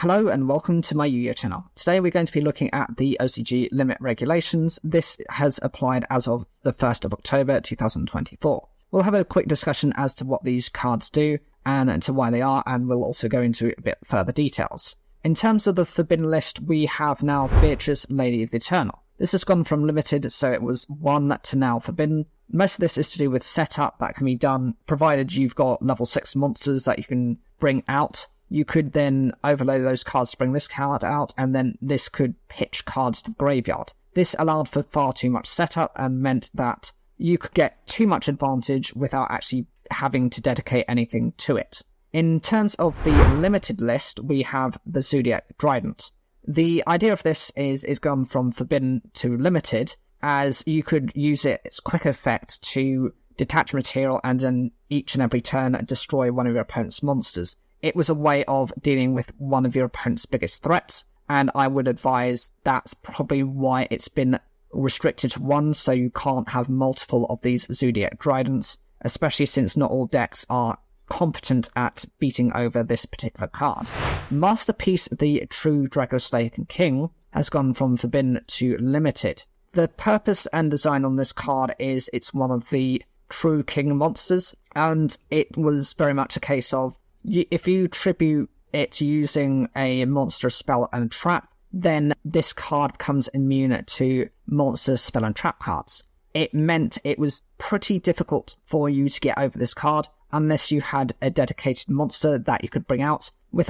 Hello and welcome to my Yugioh channel. Today we're going to be looking at the OCG limit regulations. This has applied as of the 1st of October 2024. We'll have a quick discussion as to what these cards do and to why they are, and we'll also go into a bit further details. In terms of the forbidden list, we have now Beatrice, Lady of the Eternal. This has gone from limited, so it was 1 to now forbidden. Most of this is to do with setup that can be done, provided you've got level 6 monsters that you can bring out. You could then overlay those cards to bring this card out, and then this could pitch cards to the graveyard. This allowed for far too much setup and meant that you could get too much advantage without actually having to dedicate anything to it. In terms of the limited list, we have the Zodiac Trident. The idea of this is gone from forbidden to limited, as you could use its quick effect to detach material and then each and every turn destroy one of your opponent's monsters. It was a way of dealing with one of your opponent's biggest threats, and I would advise that's probably why it's been restricted to 1, so you can't have multiple of these Zodiac Tridents, especially since not all decks are competent at beating over this particular card. Masterpiece, the True Dragoslayer King, has gone from forbidden to limited. The purpose and design on this card is it's one of the true king monsters, and it was very much a case of if you tribute it using a monster spell and trap, then this card becomes immune to monster spell and trap cards. It meant it was pretty difficult for you to get over this card unless you had a dedicated monster that you could bring out with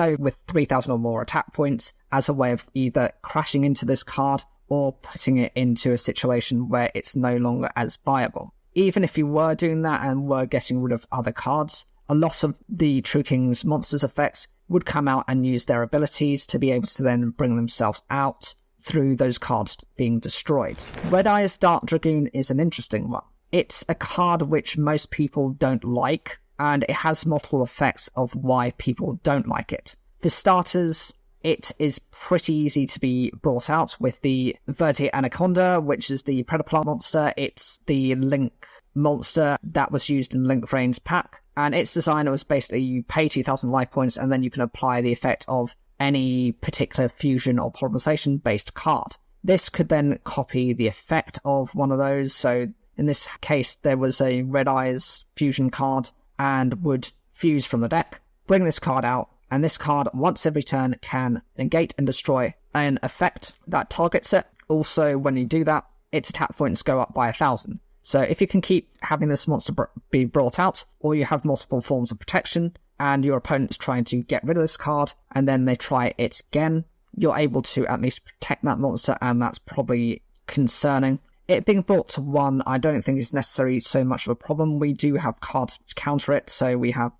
3,000 or more attack points as a way of either crashing into this card or putting it into a situation where it's no longer as viable. Even if you were doing that and were getting rid of other cards, a lot of the True King's monsters effects would come out and use their abilities to be able to then bring themselves out through those cards being destroyed. Red Eyes Dark Dragoon is an interesting one. It's a card which most people don't like, and it has multiple effects of why people don't like it. For starters, it is pretty easy to be brought out with the Verde Anaconda, which is the Predaplant monster. It's the Link monster that was used in Link Vrain's pack, and its design was basically you pay 2,000 life points and then you can apply the effect of any particular fusion or polymerization based card. This could then copy the effect of one of those, so in this case there was a Red Eyes fusion card and would fuse from the deck, bring this card out, and this card once every turn can negate and destroy an effect that targets it. Also, when you do that, its attack points go up by 1,000. So if you can keep having this monster be brought out, or you have multiple forms of protection, and your opponent's trying to get rid of this card, and then they try it again, you're able to at least protect that monster, and that's probably concerning. It being brought to 1, I don't think is necessarily so much of a problem. We do have cards to counter it, so we have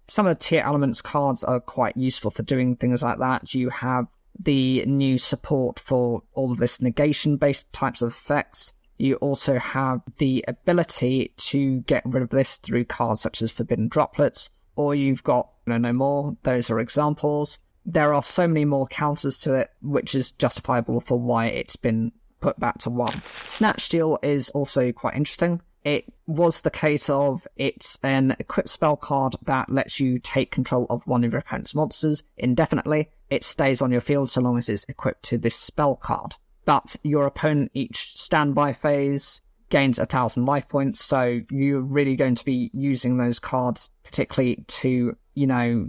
some of the tier elements cards are quite useful for doing things like that. You have the new support for all of this negation-based types of effects. You also have the ability to get rid of this through cards such as Forbidden Droplets, or you've got No More. Those are examples. There are so many more counters to it, which is justifiable for why it's been put back to 1. Snatch Steal is also quite interesting. It was the case of it's an equipped spell card that lets you take control of one of your opponent's monsters indefinitely. It stays on your field so long as it's equipped to this spell card. But your opponent each standby phase gains 1,000 life points, so you're really going to be using those cards particularly to,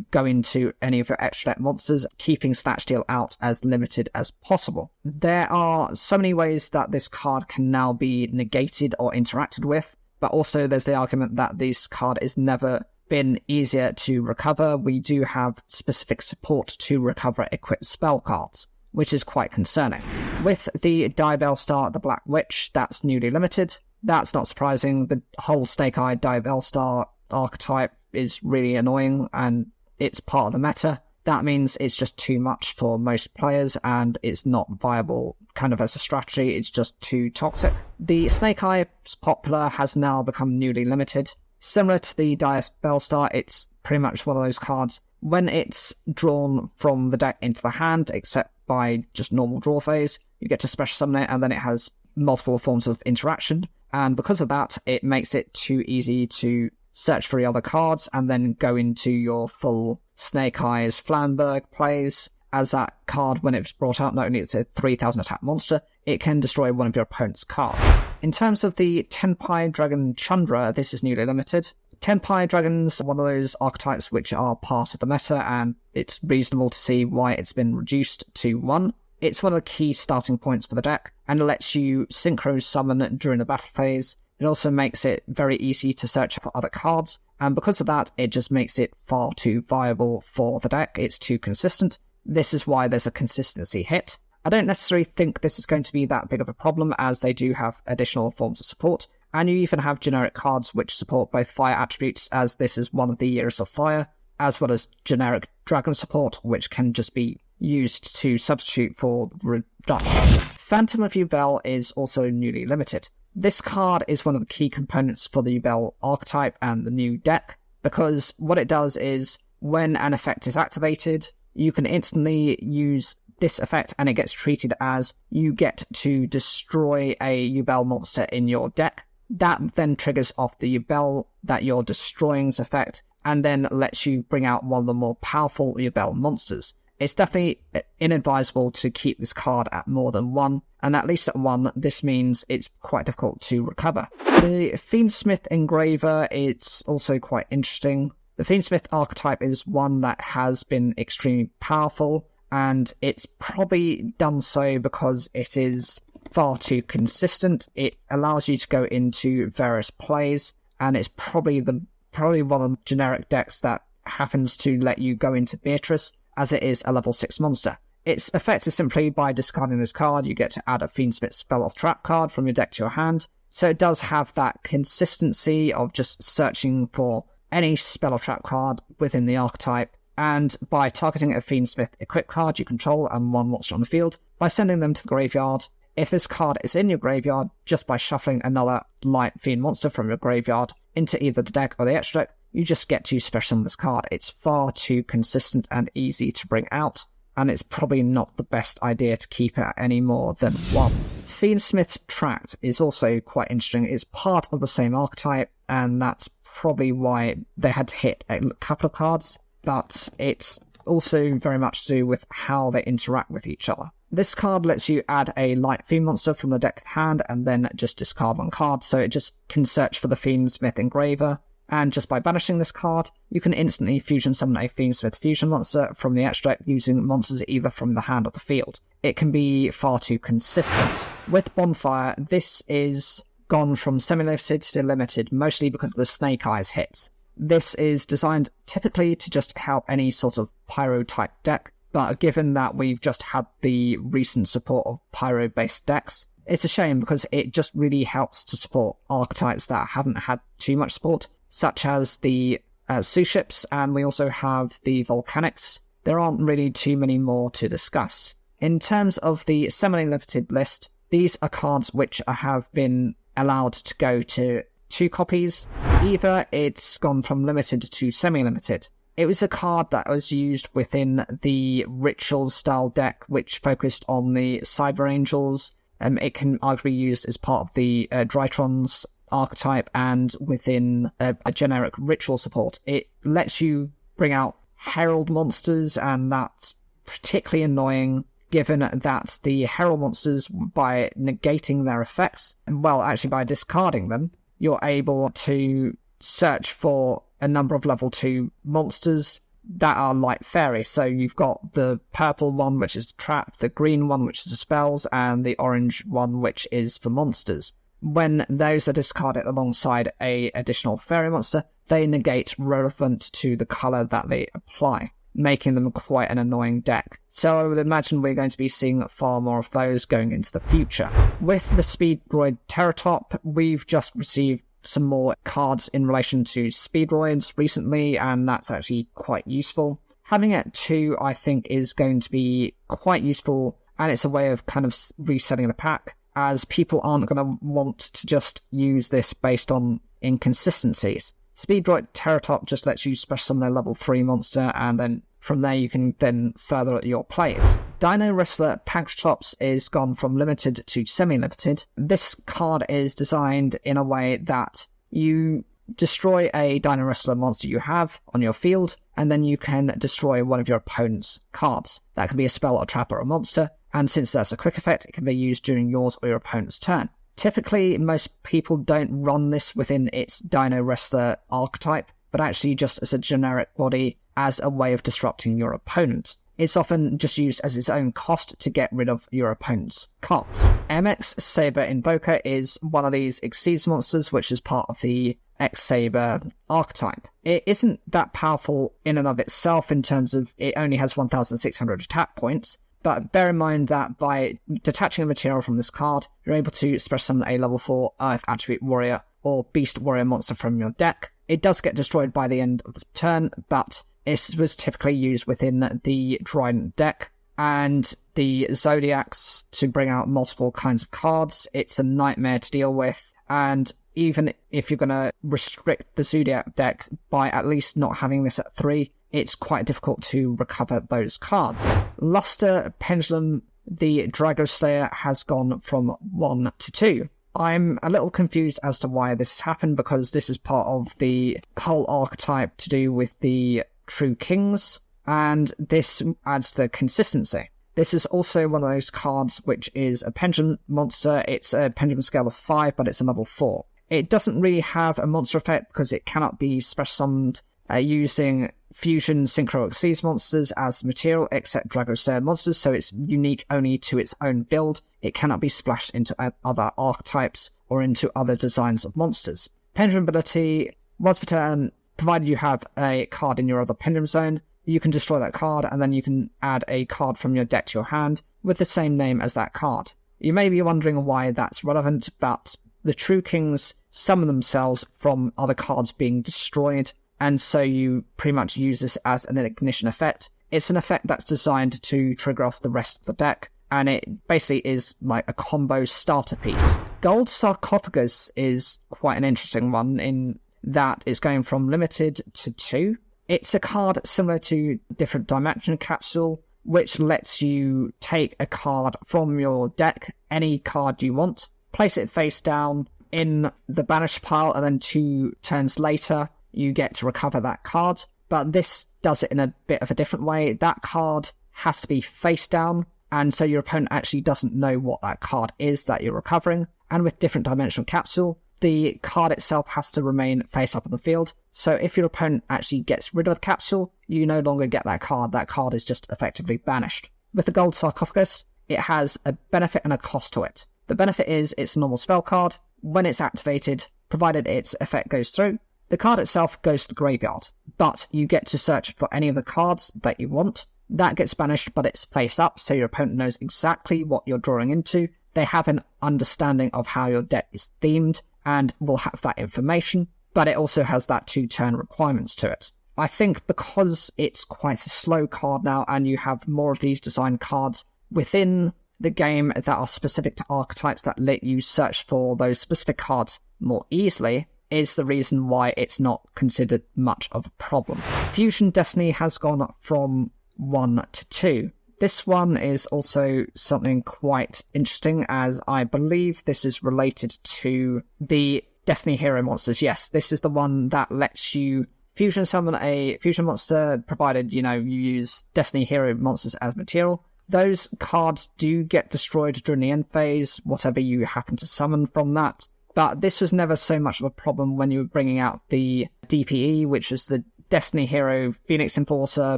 go into any of your extra deck monsters, keeping Snatch Steal out as limited as possible. There are so many ways that this card can now be negated or interacted with, but also there's the argument that this card has never been easier to recover. We do have specific support to recover equipped spell cards, which is quite concerning. With the Diabell Star, the Black Witch, that's newly limited. That's not surprising. The whole Snake-Eyed Diabell Star archetype is really annoying, and it's part of the meta. That means it's just too much for most players, and it's not viable kind of as a strategy. It's just too toxic. The Snake-Eye popular has now become newly limited. Similar to the Diabell Star, it's pretty much one of those cards. When it's drawn from the deck into the hand, except by just normal draw phase, you get to special summon it, and then it has multiple forms of interaction. And because of that, it makes it too easy to search for the other cards and then go into your full Snake Eyes Flamberg plays as that card, when it was brought out, not only it's a 3000 attack monster, it can destroy one of your opponent's cards. In terms of the Tenpai Dragon Chandra, this is newly limited. Tenpai Dragons are one of those archetypes which are part of the meta, and it's reasonable to see why it's been reduced to 1. It's one of the key starting points for the deck, and it lets you synchro summon during the battle phase. It also makes it very easy to search for other cards, and because of that, it just makes it far too viable for the deck. It's too consistent. This is why there's a consistency hit. I don't necessarily think this is going to be that big of a problem, as they do have additional forms of support, and you even have generic cards which support both fire attributes, as this is one of the Years of Fire, as well as generic dragon support, which can just be used to substitute for reduction. Phantom of Yubel is also newly limited. This card is one of the key components for the Yubel archetype and the new deck, because what it does is, when an effect is activated, you can instantly use this effect and it gets treated as you get to destroy a Yubel monster in your deck. That then triggers off the Yubel that you're destroying's effect, and then lets you bring out one of the more powerful Yubel monsters. It's definitely inadvisable to keep this card at more than 1, and at least at 1, this means it's quite difficult to recover. The Fiendsmith Engraver, it's also quite interesting. The Fiendsmith archetype is one that has been extremely powerful, and it's probably done so because it is far too consistent. It allows you to go into various plays, and it's probably one of the generic decks that happens to let you go into Beatrice, as it is a level 6 monster. Its effect is simply by discarding this card, you get to add a Fiendsmith spell or trap card from your deck to your hand. So it does have that consistency of just searching for any spell or trap card within the archetype, and by targeting a Fiendsmith equip card you control and one monster on the field, by sending them to the graveyard. If this card is in your graveyard, just by shuffling another light fiend monster from your graveyard into either the deck or the extra deck, you just get to special summon this card. It's far too consistent and easy to bring out, and it's probably not the best idea to keep it at any more than 1. Fiendsmith Tract is also quite interesting. It's part of the same archetype, and that's probably why they had to hit a couple of cards, but it's also very much to do with how they interact with each other. This card lets you add a light fiend monster from the deck to hand and then just discard 1 card, so it just can search for the Fiendsmith Engraver, and just by banishing this card, you can instantly fusion summon a Fiendsmith fusion monster from the extra deck using monsters either from the hand or the field. It can be far too consistent. With Bonfire, this is gone from semi-limited to limited, mostly because of the Snake Eyes hits. This is designed typically to just help any sort of Pyro-type deck, but given that we've just had the recent support of Pyro-based decks, it's a shame because it just really helps to support archetypes that haven't had too much support, such as the sea ships, and we also have the volcanics. There aren't really too many more to discuss. In terms of the semi-limited list, these are cards which have been allowed to go to 2 copies. Either it's gone from limited to semi-limited. It was a card that was used within the Ritual style deck, which focused on the Cyber Angels. It can arguably be used as part of the Drytrons archetype, and within a generic Ritual support. It lets you bring out Herald monsters, and that's particularly annoying given that the Herald monsters, by negating their effects, well, actually by discarding them, you're able to search for a number of level 2 monsters that are like fairy. So you've got the purple one, which is the trap, the green one, which is the spells, and the orange one, which is for monsters. When those are discarded alongside a additional fairy monster, they negate relevant to the colour that they apply, making them quite an annoying deck. So I would imagine we're going to be seeing far more of those going into the future. With the Speed Droid Terratop, we've just received some more cards in relation to Speedroids recently, and that's actually quite useful. Having it at 2, I think, is going to be quite useful, and it's a way of kind of resetting the pack, as people aren't going to want to just use this based on inconsistencies. Speedroid Terratop just lets you special summon a level 3 monster, and then from there you can then further your plays. Dino Wrestler Panktops is gone from limited to semi-limited. This card is designed in a way that you destroy a Dino Wrestler monster you have on your field, and then you can destroy one of your opponent's cards. That can be a spell, a trap, or a monster, and since that's a quick effect, it can be used during yours or your opponent's turn. Typically, most people don't run this within its Dino Wrestler archetype, but actually just as a generic body as a way of disrupting your opponent. It's often just used as its own cost to get rid of your opponent's cards. MX Saber Invoker is one of these Exceeds monsters, which is part of the X-Saber archetype. It isn't that powerful in and of itself in terms of it only has 1,600 attack points, but bear in mind that by detaching a material from this card, you're able to special summon a level 4 Earth Attribute Warrior or Beast Warrior monster from your deck. It does get destroyed by the end of the turn, but it was typically used within the Trident deck, and the Zodiacs to bring out multiple kinds of cards. It's a nightmare to deal with, and even if you're going to restrict the Zodiac deck by at least not having this at 3, it's quite difficult to recover those cards. Luster Pendulum, the Drago Slayer, has gone from 1 to 2. I'm a little confused as to why this has happened, because this is part of the whole archetype to do with the True Kings, and this adds the consistency. This is also one of those cards which is a pendulum monster. It's a pendulum scale of 5, but it's a level 4. It doesn't really have a monster effect because it cannot be special summoned using Fusion Synchro Exceeds monsters as material, except Drago Slayer monsters, so it's unique only to its own build. It cannot be splashed into other archetypes or into other designs of monsters. Pendulum ability, once per turn, provided you have a card in your other pendulum zone, you can destroy that card, and then you can add a card from your deck to your hand with the same name as that card. You may be wondering why that's relevant, but the True Kings summon themselves from other cards being destroyed, and so you pretty much use this as an ignition effect. It's an effect that's designed to trigger off the rest of the deck, and it basically is like a combo starter piece. Gold Sarcophagus is quite an interesting one in that it's going from limited to 2. It's a card similar to Different Dimension Capsule, which lets you take a card from your deck, any card you want, place it face down in the banished pile, and then 2 turns later, you get to recover that card. But this does it in a bit of a different way. That card has to be face down, and so your opponent actually doesn't know what that card is that you're recovering. And with Different Dimensional Capsule, the card itself has to remain face up on the field. So if your opponent actually gets rid of the capsule, you no longer get that card. That card is just effectively banished. With the Gold Sarcophagus, it has a benefit and a cost to it. The benefit is it's a normal spell card. When it's activated, provided its effect goes through, the card itself goes to the graveyard, but you get to search for any of the cards that you want. That gets banished, but it's face up, so your opponent knows exactly what you're drawing into. They have an understanding of how your deck is themed, and will have that information, but it also has that 2-turn requirements to it. I think because it's quite a slow card now, and you have more of these design cards within the game that are specific to archetypes that let you search for those specific cards more easily, is the reason why it's not considered much of a problem. Fusion Destiny has gone up from 1 to 2. This one is also something quite interesting, as I believe this is related to the Destiny Hero monsters. Yes, this is the one that lets you fusion summon a fusion monster, provided, you use Destiny Hero monsters as material. Those cards do get destroyed during the end phase, whatever you happen to summon from that. But this was never so much of a problem when you were bringing out the DPE, which is the Destiny Hero Phoenix Enforcer,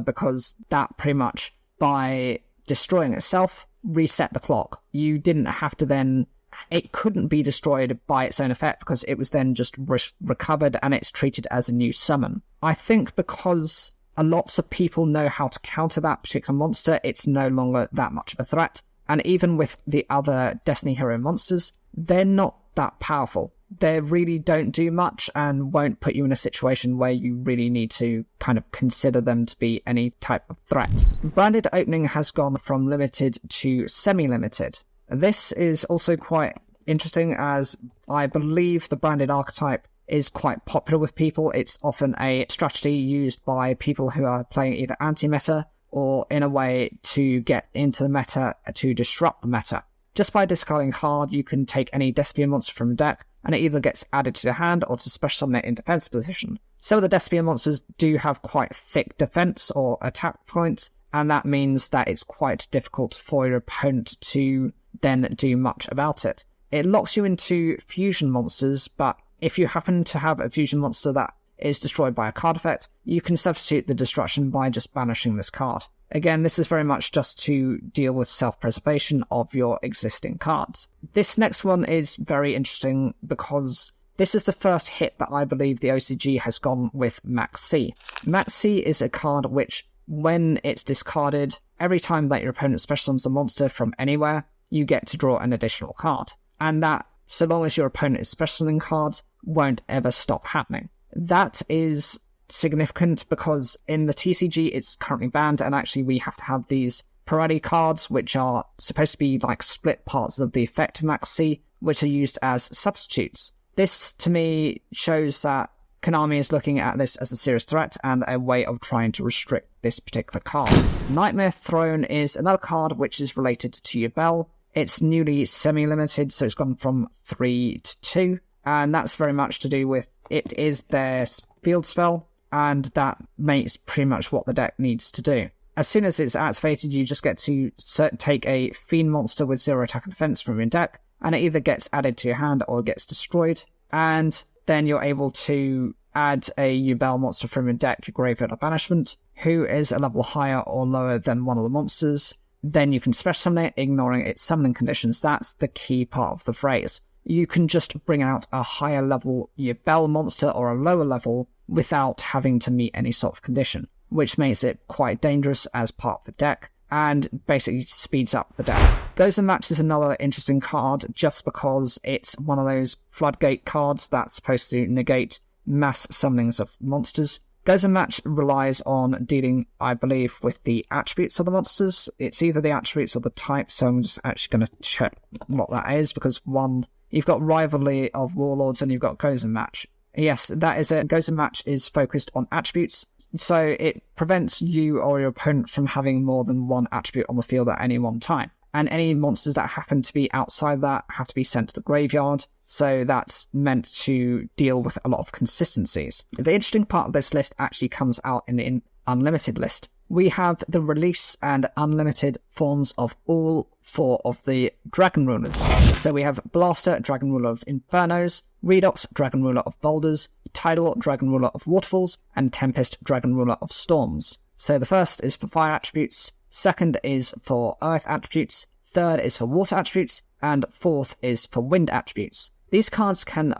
because that pretty much, by destroying itself, reset the clock. You didn't have to then... It couldn't be destroyed by its own effect because it was then just recovered and it's treated as a new summon. I think because lots of people know how to counter that particular monster, it's no longer that much of a threat. And even with the other Destiny Hero monsters, they're not that powerful. They really don't do much and won't put you in a situation where you really need to kind of consider them to be any type of threat. Branded Opening has gone from limited to semi-limited. This is also quite interesting, as I believe the branded archetype is quite popular with people. It's often a strategy used by people who are playing either anti-meta or in a way to get into the meta to disrupt the meta. Just by discarding a card, you can take any Despian monster from a deck, and it either gets added to your hand or to special summon it in defense position. Some of the Decibel monsters do have quite thick defense or attack points, and that means that it's quite difficult for your opponent to then do much about it. It locks you into fusion monsters, but if you happen to have a fusion monster that is destroyed by a card effect, you can substitute the destruction by just banishing this card. Again, this is very much just to deal with self-preservation of your existing cards. This next one is very interesting because this is the first hit that I believe the OCG has gone with Maxx C. Maxx C is a card which, when it's discarded, every time that your opponent special summons a monster from anywhere, you get to draw an additional card. And that, so long as your opponent is special summoning cards, won't ever stop happening. That is significant because in the TCG it's currently banned, and actually we have to have these priority cards which are supposed to be like split parts of the effect of Maxx C, which are used as substitutes. This to me shows that Konami is looking at this as a serious threat and a way of trying to restrict this particular card. Nightmare Throne is another card which is related to Yugioh. It's newly semi-limited, so it's gone from 3 to 2, and that's very much to do with it is their field spell, and that makes pretty much what the deck needs to do. As soon as it's activated, you just get to take a Fiend monster with 0 attack and defense from your deck, and it either gets added to your hand or gets destroyed, and then you're able to add a Yugioh monster from your deck, your graveyard or banishment, who is a level higher or lower than one of the monsters. Then you can special summon it, ignoring its summoning conditions. That's the key part of the phrase. You can just bring out a higher level Yugioh monster or a lower level without having to meet any sort of condition, which makes it quite dangerous as part of the deck and basically speeds up the deck. Goes and Match is another interesting card just because it's one of those floodgate cards that's supposed to negate mass summonings of monsters. Goes and Match relies on dealing, I believe, with the attributes of the monsters. It's either the attributes or the type, so I'm just actually going to check what that is, because one, you've got Rivalry of Warlords and you've got Goes and Match. Yes, that is it. Goes and Match is focused on attributes, so it prevents you or your opponent from having more than one attribute on the field at any one time. And any monsters that happen to be outside that have to be sent to the graveyard, so that's meant to deal with a lot of consistencies. The interesting part of this list actually comes out in the Unlimited list. We have the release and unlimited forms of all 4 of the Dragon Rulers. So we have Blaster, Dragon Ruler of Infernos, Redox, Dragon Ruler of Boulders, Tidal, Dragon Ruler of Waterfalls, and Tempest, Dragon Ruler of Storms. So the first is for fire attributes, second is for earth attributes, third is for water attributes, and fourth is for wind attributes. These cards can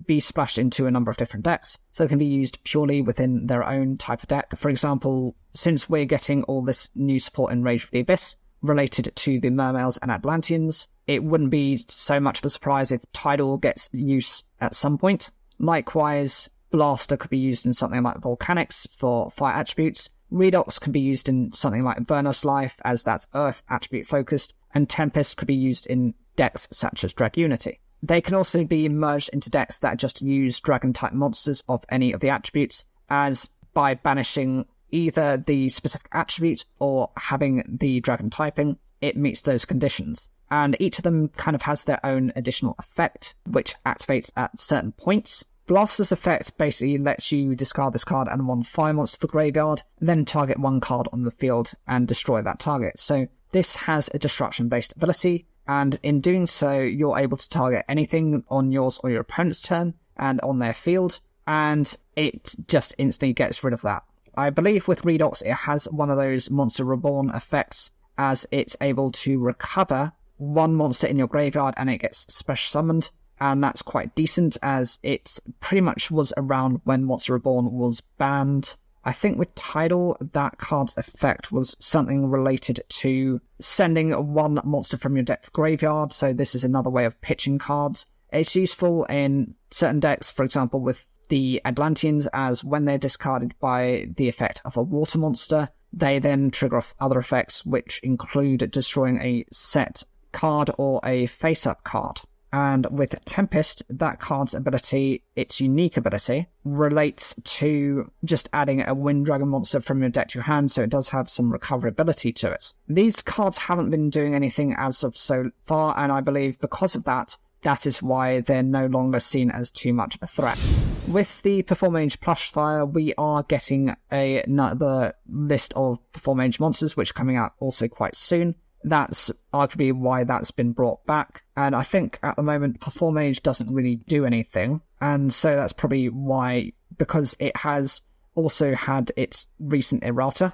be splashed into a number of different decks, so they can be used purely within their own type of deck. For example, since we're getting all this new support in Rage of the Abyss related to the Mermaids and Atlanteans, it wouldn't be so much of a surprise if Tidal gets use at some point. Likewise, Blaster could be used in something like Volcanics for fire attributes, Redox could be used in something like Burner's Life, as that's earth attribute focused, and Tempest could be used in decks such as Dragunity. They can also be merged into decks that just use dragon-type monsters of any of the attributes, as by banishing either the specific attribute or having the dragon typing, it meets those conditions. And each of them kind of has their own additional effect, which activates at certain points. Blaster's effect basically lets you discard this card and 1 fire monster to the graveyard, then target 1 card on the field and destroy that target. So this has a destruction-based ability, and in doing so, you're able to target anything on yours or your opponent's turn and on their field, and it just instantly gets rid of that. I believe with Redox it has one of those Monster Reborn effects, as it's able to recover 1 monster in your graveyard and it gets special summoned, and that's quite decent as it pretty much was around when Monster Reborn was banned. I think with Tidal, that card's effect was something related to sending 1 monster from your deck to the graveyard, so this is another way of pitching cards. It's useful in certain decks, for example with the Atlanteans, as when they're discarded by the effect of a water monster, they then trigger off other effects, which include destroying a set card or a face-up card. And with Tempest, that card's ability, its unique ability, relates to just adding a Wind Dragon monster from your deck to your hand, so it does have some recoverability to it. These cards haven't been doing anything as of so far, and I believe because of that, that is why they're no longer seen as too much of a threat. With the Perform Age plush fire, we are getting another list of Perform Age monsters, which are coming out also quite soon. That's arguably why that's been brought back. And I think at the moment, Perform Age doesn't really do anything. And so that's probably why, because it has also had its recent errata,